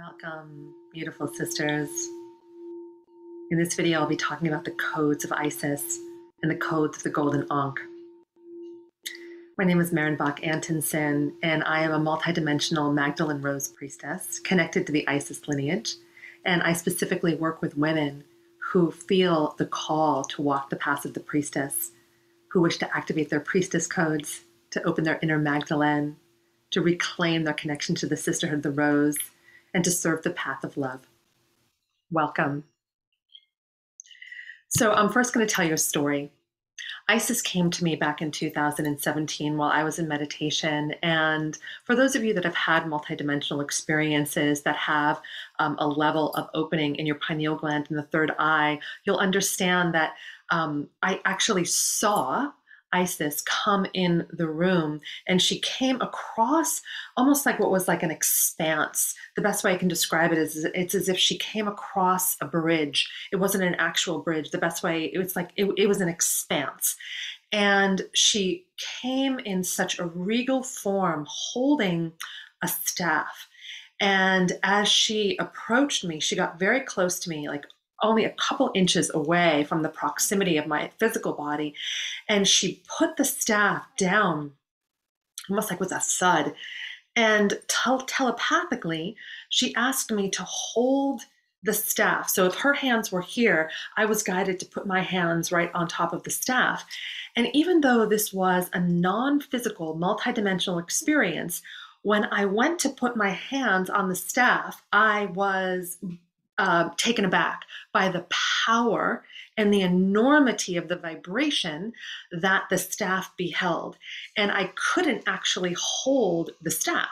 Welcome, beautiful sisters. In this video, I'll be talking about the codes of Isis and the codes of the Golden Ankh. My name is Bach-Antonson, and I am a multidimensional Magdalene Rose priestess connected to the Isis lineage. And I specifically work with women who feel the call to walk the path of the priestess, who wish to activate their priestess codes, to open their inner Magdalene, to reclaim their connection to the sisterhood of the rose, and to serve the path of love. Welcome. So I'm first going to tell you a story. Isis came to me back in 2017 while I was in meditation. And for those of you that have had multidimensional experiences that have a level of opening in your pineal gland in the third eye, you'll understand that I actually saw Isis come in the room, and she came across almost like what was like an expanse. The best way I can describe it is it's as if she came across a bridge. It wasn't an actual bridge. The best way, it was like it was an expanse. And she came in such a regal form, holding a staff. And as she approached me, she got very close to me, like only a couple inches away from the proximity of my physical body. And she put the staff down, almost like with a thud. And telepathically, she asked me to hold the staff. So if her hands were here, I was guided to put my hands right on top of the staff. And even though this was a non-physical, multidimensional experience, when I went to put my hands on the staff, I was taken aback by the power and the enormity of the vibration that the staff beheld. And I couldn't actually hold the staff.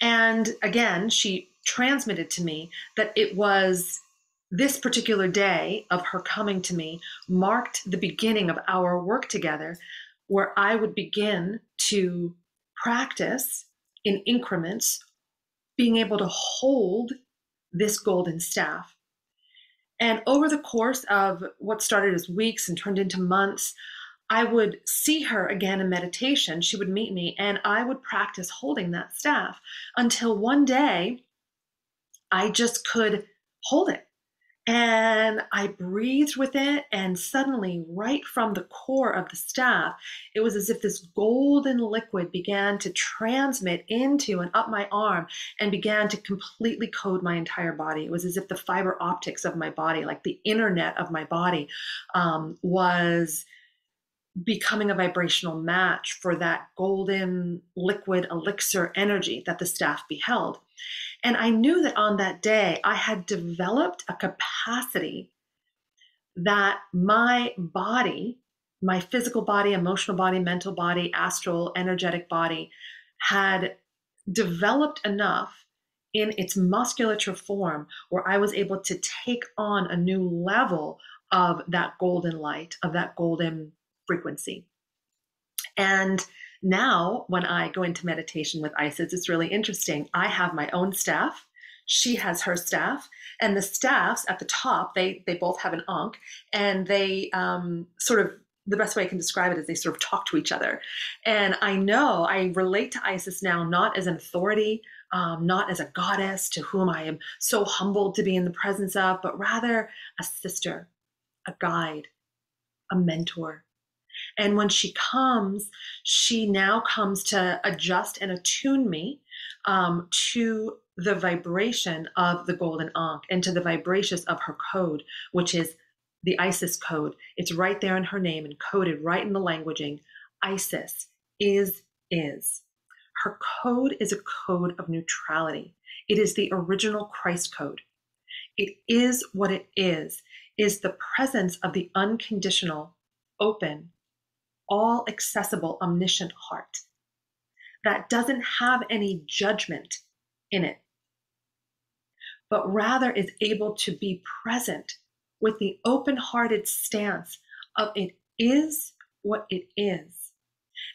And again, she transmitted to me that it was this particular day of her coming to me marked the beginning of our work together, where I would begin to practice in increments, being able to hold this golden staff. And over the course of what started as weeks and turned into months, I would see her again in meditation. She would meet me and I would practice holding that staff until one day I just could hold it. And I breathed with it, and suddenly, right from the core of the staff, it was as if this golden liquid began to transmit into and up my arm and began to completely code my entire body. It was as if the fiber optics of my body, like the internet of my body, was becoming a vibrational match for that golden liquid elixir energy that the staff beheld. And I knew that on that day, I had developed a capacity that my body, my physical body, emotional body, mental body, astral, energetic body, had developed enough in its musculature form where I was able to take on a new level of that golden light, of that golden frequency. And now, when I go into meditation with Isis, it's really interesting. I have my own staff. She has her staff. And the staffs at the top, they both have an ankh. And they sort of, the best way I can describe it is they sort of talk to each other. And I know I relate to Isis now, not as an authority, not as a goddess to whom I am so humbled to be in the presence of, but rather a sister, a guide, a mentor. And when she comes, she now comes to adjust and attune me to the vibration of the Golden Ankh and to the vibrations of her code, which is the Isis code. It's right there in her name and coded right in the languaging. Isis is. Her code is a code of neutrality. It is the original Christ code. It is what it is the presence of the unconditional, open, all accessible, omniscient heart that doesn't have any judgment in it, but rather is able to be present with the open-hearted stance of it is what it is,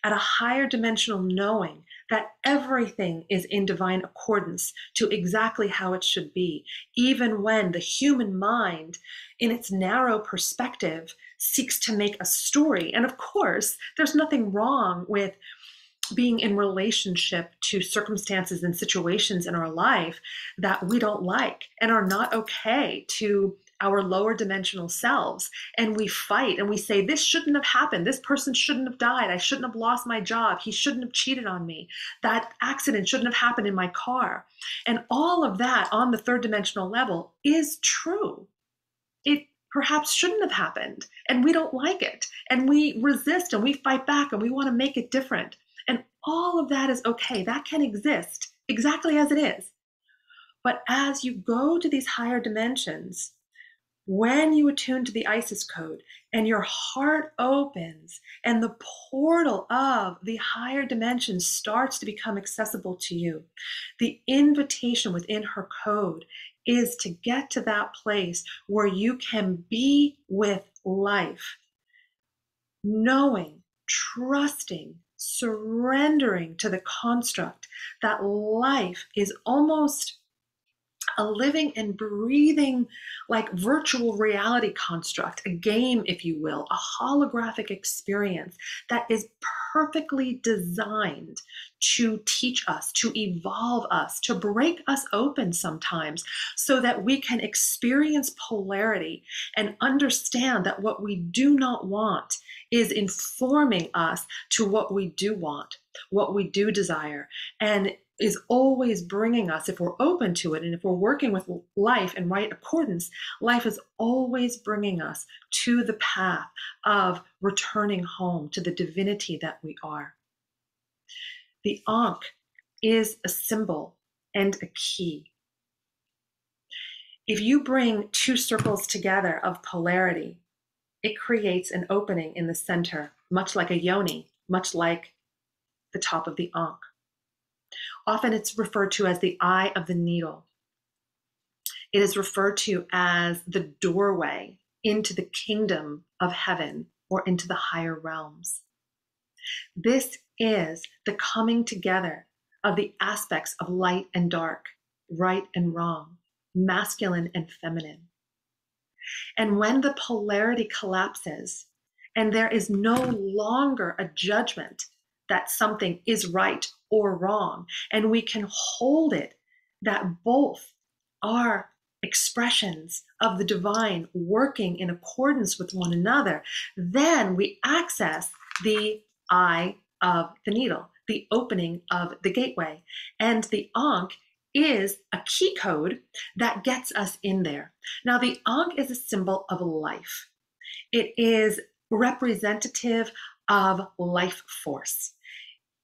at a higher dimensional knowing that everything is in divine accordance to exactly how it should be, even when the human mind, in its narrow perspective, seeks to make a story. And of course, there's nothing wrong with being in relationship to circumstances and situations in our life that we don't like and are not okay to our lower dimensional selves. And we fight and we say, this shouldn't have happened. This person shouldn't have died. I shouldn't have lost my job. He shouldn't have cheated on me. That accident shouldn't have happened in my car. And all of that on the third dimensional level is true. It perhaps shouldn't have happened, and we don't like it, and we resist and we fight back and we want to make it different. And all of that is okay. That can exist exactly as it is. But as you go to these higher dimensions, when you attune to the Isis code and your heart opens and the portal of the higher dimensions starts to become accessible to you, the invitation within her code is to get to that place where you can be with life, knowing, trusting, surrendering to the construct that life is almost a living and breathing, like virtual reality construct, a game, if you will, a holographic experience that is perfectly designed to teach us, to evolve us, to break us open sometimes so that we can experience polarity and understand that what we do not want is informing us to what we do want, what we do desire, and is always bringing us, if we're open to it and if we're working with life in right accordance, life is always bringing us to the path of returning home to the divinity that we are. The Ankh is a symbol and a key. If you bring two circles together of polarity, it creates an opening in the center, much like a yoni, much like the top of the Ankh. Often it's referred to as the eye of the needle. It is referred to as the doorway into the kingdom of heaven or into the higher realms. This is the coming together of the aspects of light and dark, right and wrong, masculine and feminine. And when the polarity collapses and there is no longer a judgment that something is right or wrong, and we can hold it that both are expressions of the divine working in accordance with one another, then we access the eye of the needle, the opening of the gateway. And the Ankh is a key code that gets us in there. Now, the Ankh is a symbol of life. It is representative of life force.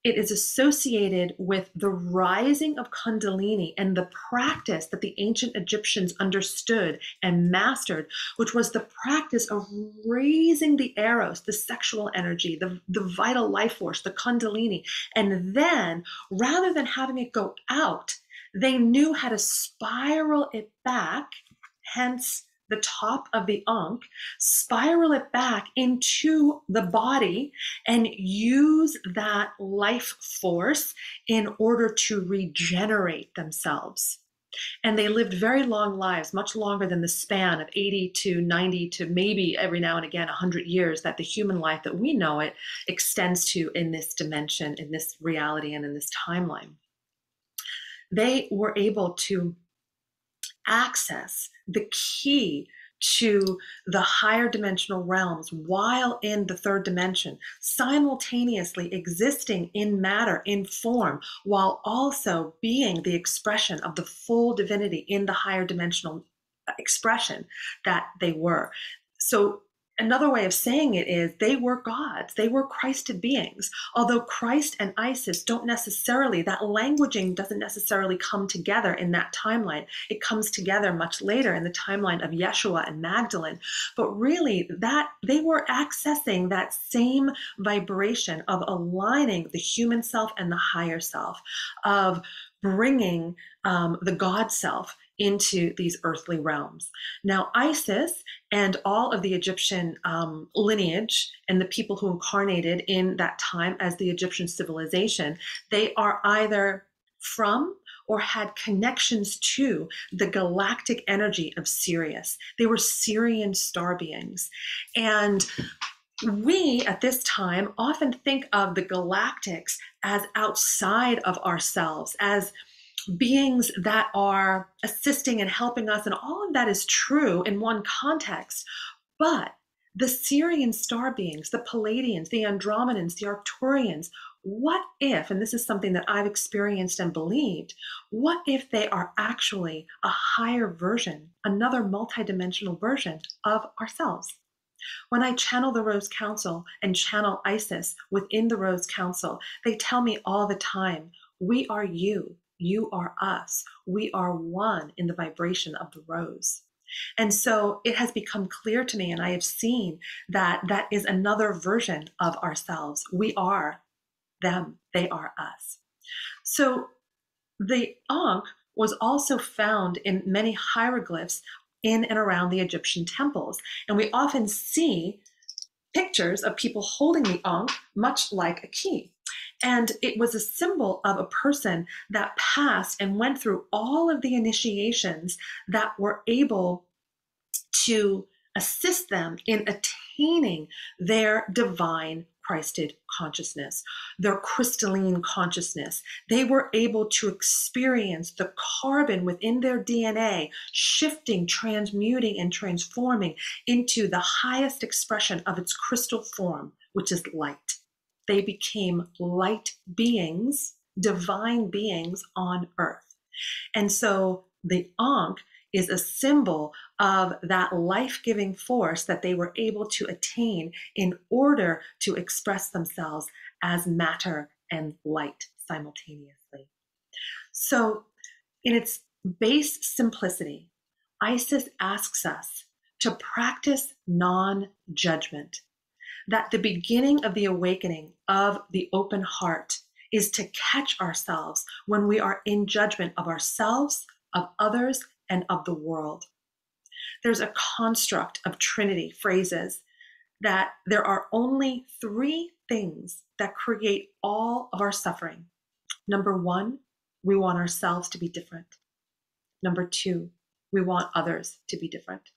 It is associated with the rising of Kundalini and the practice that the ancient Egyptians understood and mastered, which was the practice of raising the eros, the sexual energy, the vital life force, the Kundalini. And then, rather than having it go out, they knew how to spiral it back, hence the top of the Ankh, spiral it back into the body and use that life force in order to regenerate themselves. And they lived very long lives, much longer than the span of 80 to 90 to maybe every now and again 100 years that the human life that we know it extends to in this dimension, in this reality, and in this timeline. They were able to access the key to the higher dimensional realms while in the third dimension, simultaneously existing in matter, in form, while also being the expression of the full divinity in the higher dimensional expression that they were. So another way of saying it is they were gods, they were Christed beings. Although Christ and Isis don't necessarily, that languaging doesn't necessarily come together in that timeline. It comes together much later in the timeline of Yeshua and Magdalene. But really, that they were accessing that same vibration of aligning the human self and the higher self, of bringing the God self into these earthly realms. Now, Isis and all of the Egyptian lineage and the people who incarnated in that time as the Egyptian civilization, they are either from or had connections to the galactic energy of Sirius. They were Sirian star beings. And We at this time often think of the galactics as outside of ourselves, as beings that are assisting and helping us, and all of that is true in one context. But the Syrian star beings, the Palladians, the Andromedans, the Arcturians, what if, and this is something that I've experienced and believed, what if they are actually a higher version, another multidimensional version of ourselves? When I channel the Rose Council and channel Isis within the Rose Council, they tell me all the time, we are you, you are us, we are one in the vibration of the rose. And so it has become clear to me, and I have seen that that is another version of ourselves. We are them, they are us. So the Ankh was also found in many hieroglyphs in and around the Egyptian temples. And we often see pictures of people holding the Ankh, much like a key. And it was a symbol of a person that passed and went through all of the initiations that were able to assist them in attaining their divine Christed consciousness, their crystalline consciousness. They were able to experience the carbon within their DNA shifting, transmuting, and transforming into the highest expression of its crystal form, which is light. They became light beings, divine beings on earth. And so the Ankh is a symbol of that life-giving force that they were able to attain in order to express themselves as matter and light simultaneously. So in its base simplicity, Isis asks us to practice non-judgment, that the beginning of the awakening of the open heart is to catch ourselves when we are in judgment of ourselves, of others, and of the world. There's a construct of Trinity phrases that there are only three things that create all of our suffering. Number one, we want ourselves to be different. Number two, we want others to be different.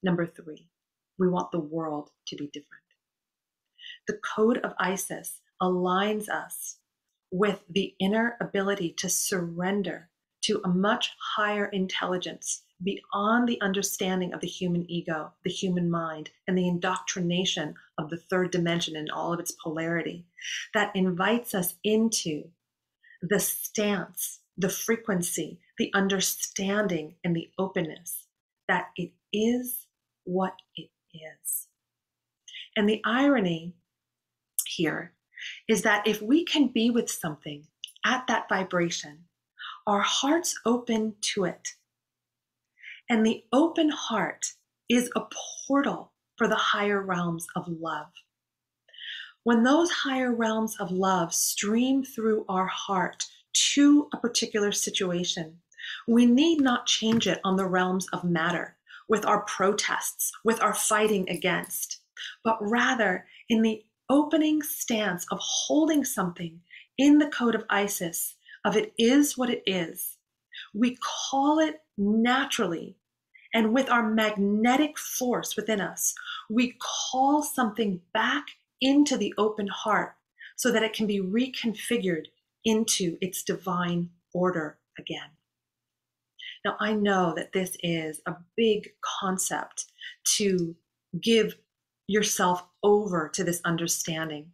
Number three, we want the world to be different. The code of Isis aligns us with the inner ability to surrender to a much higher intelligence beyond the understanding of the human ego, the human mind, and the indoctrination of the third dimension and all of its polarity, that invites us into the stance, the frequency, the understanding, and the openness that it is what it is. And the irony here is that if we can be with something at that vibration, our hearts open to it. And the open heart is a portal for the higher realms of love. When those higher realms of love stream through our heart to a particular situation, we need not change it on the realms of matter with our protests, with our fighting against, but rather in the opening stance of holding something in the code of Isis, of it is what it is. We call it naturally, and with our magnetic force within us, we call something back into the open heart so that it can be reconfigured into its divine order again. Now, I know that this is a big concept to give yourself over to this understanding.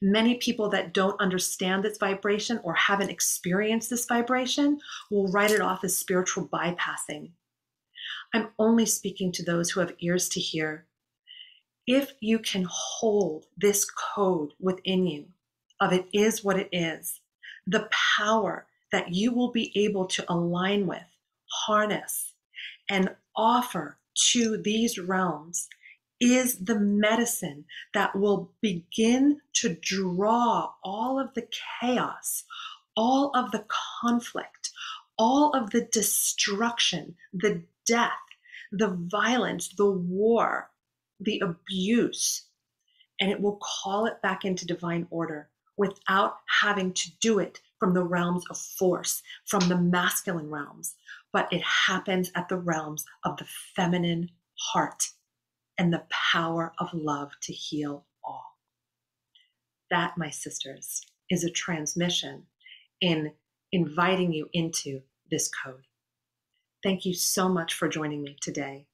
Many people that don't understand this vibration or haven't experienced this vibration will write it off as spiritual bypassing. I'm only speaking to those who have ears to hear. If you can hold this code within you of it is what it is, the power that you will be able to align with, harness, and offer to these realms is the medicine that will begin to draw all of the chaos, all of the conflict, all of the destruction, the death, the violence, the war, the abuse, and it will call it back into divine order without having to do it from the realms of force, from the masculine realms, but it happens at the realms of the feminine heart. and the power of love to heal all. That, my sisters, is a transmission in inviting you into this code. Thank you so much for joining me today.